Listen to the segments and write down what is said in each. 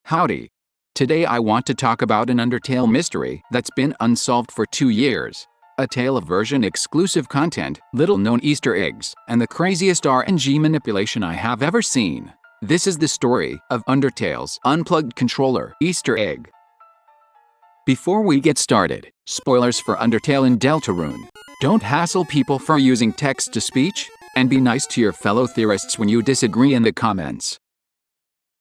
Howdy. Today I want to talk about an Undertale mystery that's been unsolved for 2 years. A tale of version-exclusive content, little-known Easter eggs, and the craziest RNG manipulation I have ever seen. This is the story of Undertale's Unplugged controller Easter egg. Before we get started, spoilers for Undertale in Deltarune. Don't hassle people for using text-to-speech, and be nice to your fellow theorists when you disagree in the comments.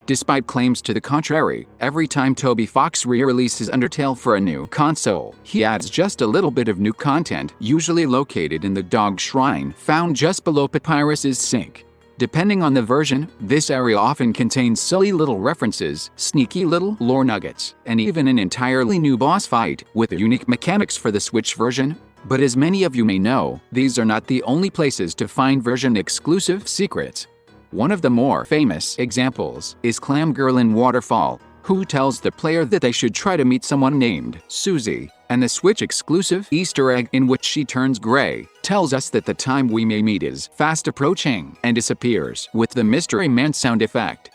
Despite claims to the contrary, every time Toby Fox re-releases Undertale for a new console, he adds just a little bit of new content, usually located in the dog shrine found just below Papyrus's sink. Depending on the version, this area often contains silly little references, sneaky little lore nuggets, and even an entirely new boss fight, with unique mechanics for the Switch version. But as many of you may know, these are not the only places to find version-exclusive secrets. One of the more famous examples is Clam Girl in Waterfall, who tells the player that they should try to meet someone named Susie, and the Switch-exclusive Easter egg in which she turns gray tells us that the time we may meet is fast approaching and disappears with the Mysteryman sound effect.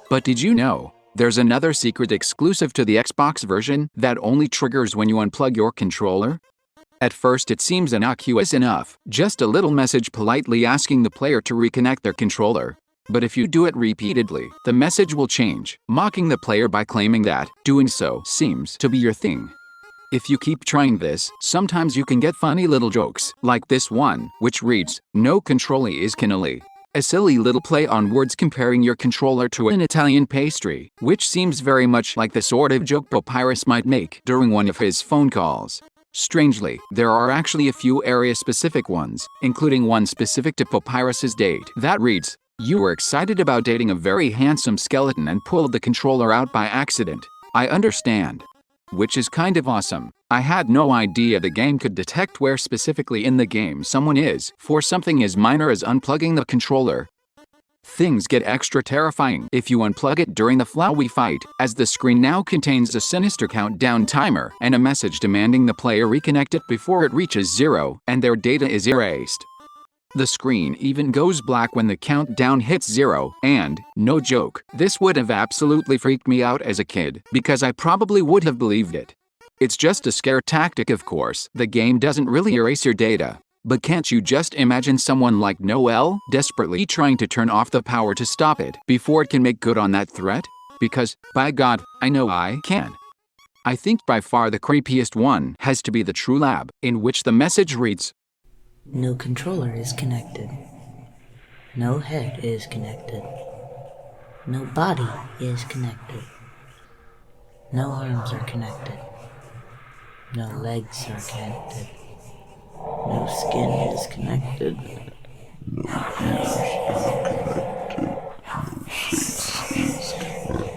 But did you know, there's another secret exclusive to the Xbox version that only triggers when you unplug your controller? At first it seems innocuous enough, just a little message politely asking the player to reconnect their controller. But if you do it repeatedly, the message will change, mocking the player by claiming that doing so seems to be your thing. If you keep trying this, sometimes you can get funny little jokes, like this one, which reads, "No controlli is cannoli." A silly little play on words comparing your controller to an Italian pastry, which seems very much like the sort of joke Papyrus might make during one of his phone calls. Strangely, there are actually a few area-specific ones, including one specific to Papyrus's date, that reads, "You were excited about dating a very handsome skeleton and pulled the controller out by accident. I understand." Which is kind of awesome. I had no idea the game could detect where specifically in the game someone is for something as minor as unplugging the controller. Things get extra terrifying if you unplug it during the Flowey fight, as the screen now contains a sinister countdown timer and a message demanding the player reconnect it before it reaches 0 and their data is erased. The screen even goes black when the countdown hits 0, and, no joke, this would have absolutely freaked me out as a kid, because I probably would have believed it. It's just a scare tactic, of course. The game doesn't really erase your data. But can't you just imagine someone like Noelle desperately trying to turn off the power to stop it before it can make good on that threat? Because, by God, I know I can. I think by far the creepiest one has to be the True Lab, in which the message reads, "No controller is connected. No head is connected. No body is connected. No arms are connected. No legs are connected. No skin is connected. No ears are connected. No face is connected."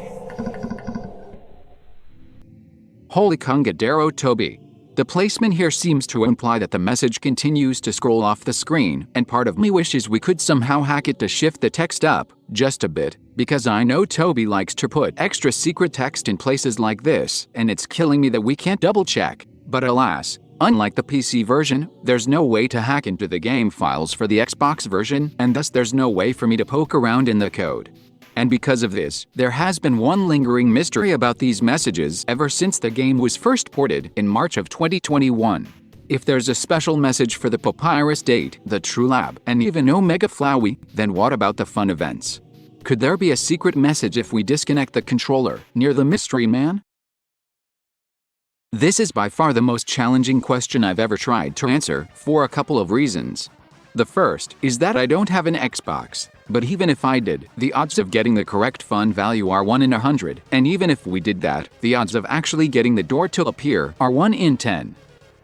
Holy Congadero Toby. The placement here seems to imply that the message continues to scroll off the screen, and part of me wishes we could somehow hack it to shift the text up, just a bit, because I know Toby likes to put extra secret text in places like this, and it's killing me that we can't double check. But alas, unlike the PC version, there's no way to hack into the game files for the Xbox version, and thus there's no way for me to poke around in the code. And because of this, there has been one lingering mystery about these messages ever since the game was first ported in March of 2021. If there's a special message for the Papyrus date, the True Lab, and even Omega Flowey, then what about the fun events? Could there be a secret message if we disconnect the controller near the Mysteryman? This is by far the most challenging question I've ever tried to answer, for a couple of reasons. The first is that I don't have an Xbox, but even if I did, the odds of getting the correct fun value are 1 in 100, and even if we did that, the odds of actually getting the door to appear are 1 in 10.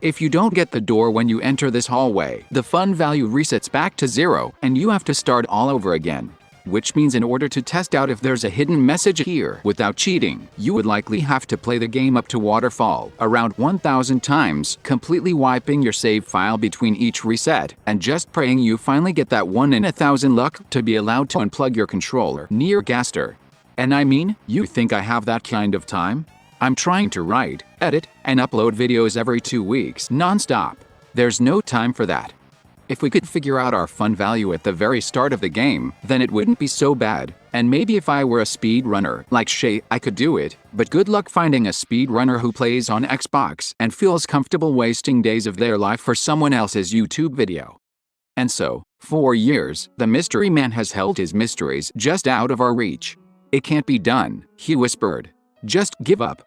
If you don't get the door when you enter this hallway, the fun value resets back to 0, and you have to start all over again. Which means in order to test out if there's a hidden message here without cheating, you would likely have to play the game up to Waterfall around 1,000 times, completely wiping your save file between each reset, and just praying you finally get that 1 in 1,000 luck to be allowed to unplug your controller near Gaster. And I mean, you think I have that kind of time? I'm trying to write, edit, and upload videos every 2 weeks non-stop. There's no time for that. If we could figure out our fun value at the very start of the game, then it wouldn't be so bad, And maybe if I were a speedrunner like Shay, I could do it, but good luck finding a speedrunner who plays on Xbox and feels comfortable wasting days of their life for someone else's YouTube video. And so, for years, the Mysteryman has held his mysteries just out of our reach. It can't be done, he whispered. Just give up.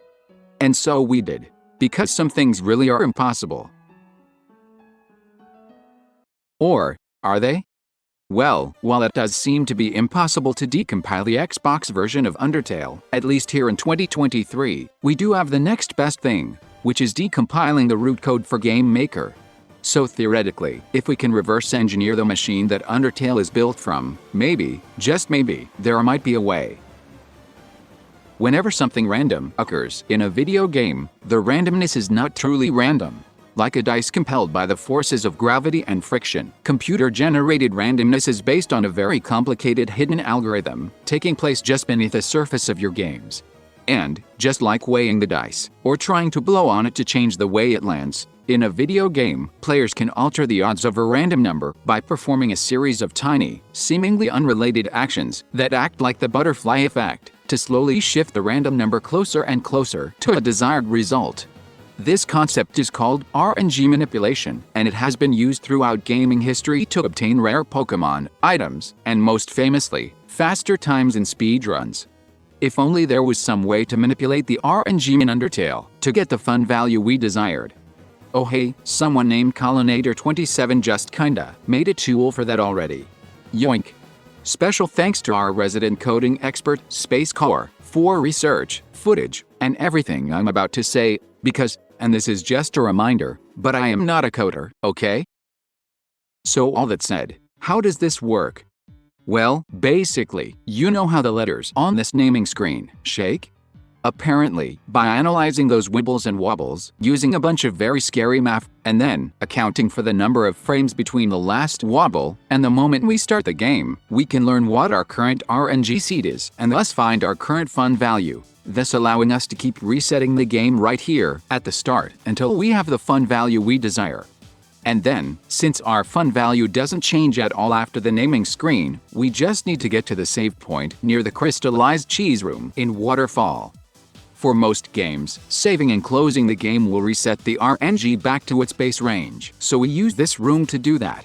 And so we did. Because some things really are impossible. Or, are they? Well, while it does seem to be impossible to decompile the Xbox version of Undertale, at least here in 2023, we do have the next best thing, which is decompiling the root code for Game Maker. So theoretically, if we can reverse engineer the machine that Undertale is built from, maybe, just maybe, there might be a way. Whenever something random occurs in a video game, the randomness is not truly random. Like a dice compelled by the forces of gravity and friction, computer-generated randomness is based on a very complicated hidden algorithm taking place just beneath the surface of your games. And, just like weighing the dice, or trying to blow on it to change the way it lands, in a video game, players can alter the odds of a random number by performing a series of tiny, seemingly unrelated actions that act like the butterfly effect to slowly shift the random number closer and closer to a desired result. This concept is called RNG manipulation, and it has been used throughout gaming history to obtain rare Pokémon, items, and most famously, faster times in speedruns. If only there was some way to manipulate the RNG in Undertale to get the fun value we desired. Oh hey, someone named Colinator27 just kinda made a tool for that already. Yoink. Special thanks to our resident coding expert, Space Core, for research, footage, and everything I'm about to say, because, and this is just a reminder, but I am not a coder, okay? So all that said, how does this work? Well, basically, you know how the letters on this naming screen shake? Apparently, by analyzing those wibbles and wobbles, using a bunch of very scary math, and then accounting for the number of frames between the last wobble and the moment we start the game, we can learn what our current RNG seed is and thus find our current fun value, thus allowing us to keep resetting the game right here at the start until we have the fun value we desire. And then, since our fun value doesn't change at all after the naming screen, we just need to get to the save point near the crystallized cheese room in Waterfall. For most games, saving and closing the game will reset the RNG back to its base range, so we use this room to do that.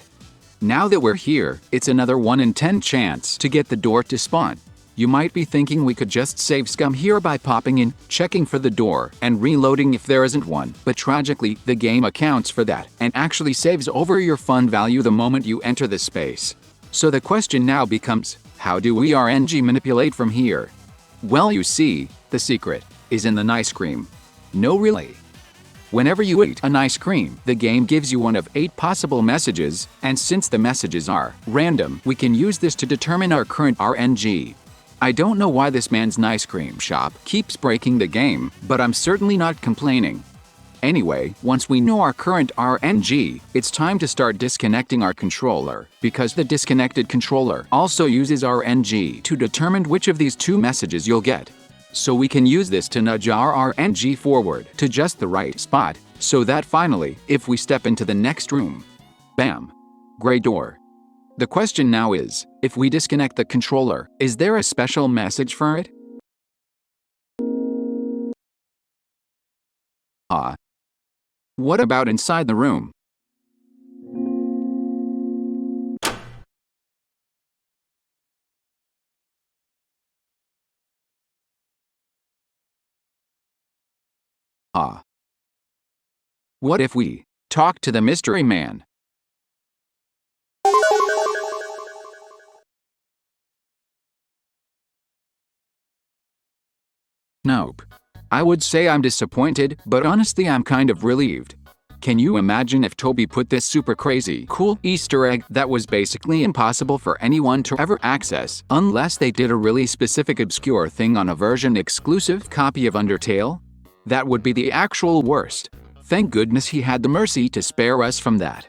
Now that we're here, it's another 1 in 10 chance to get the door to spawn. You might be thinking we could just save scum here by popping in, checking for the door, and reloading if there isn't one, but tragically, the game accounts for that and actually saves over your fun value the moment you enter the space. So the question now becomes, how do we RNG manipulate from here? Well, you see, the secret is in the nice cream. No, really. Whenever you eat an ice cream, the game gives you one of 8 possible messages, and since the messages are random, we can use this to determine our current RNG. I don't know why this man's ice cream shop keeps breaking the game, but I'm certainly not complaining. Anyway, once we know our current RNG, it's time to start disconnecting our controller, because the disconnected controller also uses RNG to determine which of these 2 messages you'll get. So we can use this to nudge our RNG forward to just the right spot, so that finally, if we step into the next room, bam, gray door. The question now is, if we disconnect the controller, is there a special message for it? What about inside the room? What if we talk to the Mysteryman? Nope. I would say I'm disappointed, but honestly I'm kind of relieved. Can you imagine if Toby put this super crazy, cool Easter egg that was basically impossible for anyone to ever access unless they did a really specific obscure thing on a version-exclusive copy of Undertale? That would be the actual worst. Thank goodness he had the mercy to spare us from that.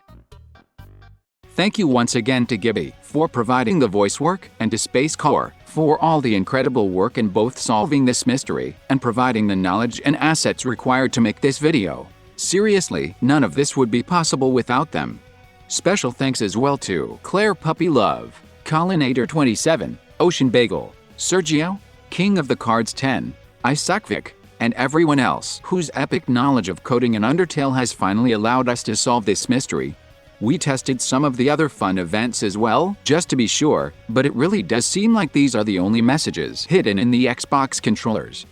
Thank you once again to Gibby for providing the voice work and to Space Core for all the incredible work in both solving this mystery and providing the knowledge and assets required to make this video. Seriously, none of this would be possible without them. Special thanks as well to Claire Puppy Love, Colinator27, Ocean Bagel, Sergio, King of the Cards 10, Isaacvic, and everyone else whose epic knowledge of coding in Undertale has finally allowed us to solve this mystery. We tested some of the other fun events as well, just to be sure, but it really does seem like these are the only messages hidden in the Xbox controllers.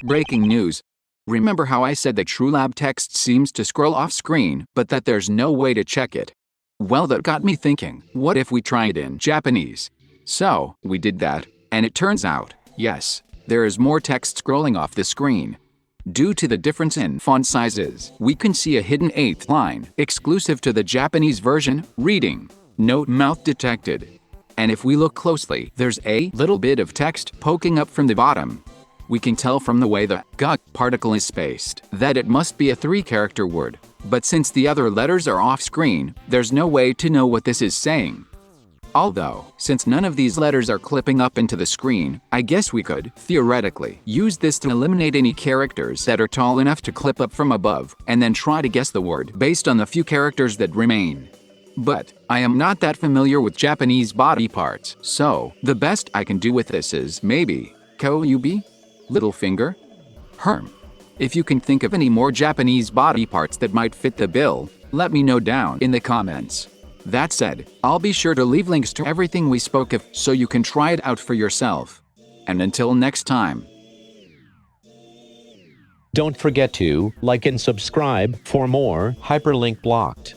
Breaking news. Remember how I said that TrueLab text seems to scroll off screen, but that there's no way to check it? Well, that got me thinking, what if we try it in Japanese? So, we did that, and it turns out, yes, there is more text scrolling off the screen. Due to the difference in font sizes, we can see a hidden 8th line, exclusive to the Japanese version, reading, "Note mouth detected." And if we look closely, there's a little bit of text poking up from the bottom. We can tell from the way the "g" particle is spaced that it must be a 3-character word, but since the other letters are off-screen, there's no way to know what this is saying. Although, since none of these letters are clipping up into the screen, I guess we could, theoretically, use this to eliminate any characters that are tall enough to clip up from above, and then try to guess the word based on the few characters that remain. But, I am not that familiar with Japanese body parts, so, the best I can do with this is maybe, Koyubi? Little finger? If you can think of any more Japanese body parts that might fit the bill, let me know down in the comments. That said, I'll be sure to leave links to everything we spoke of so you can try it out for yourself. And until next time. Don't forget to like and subscribe for more Hyperlink Blocked.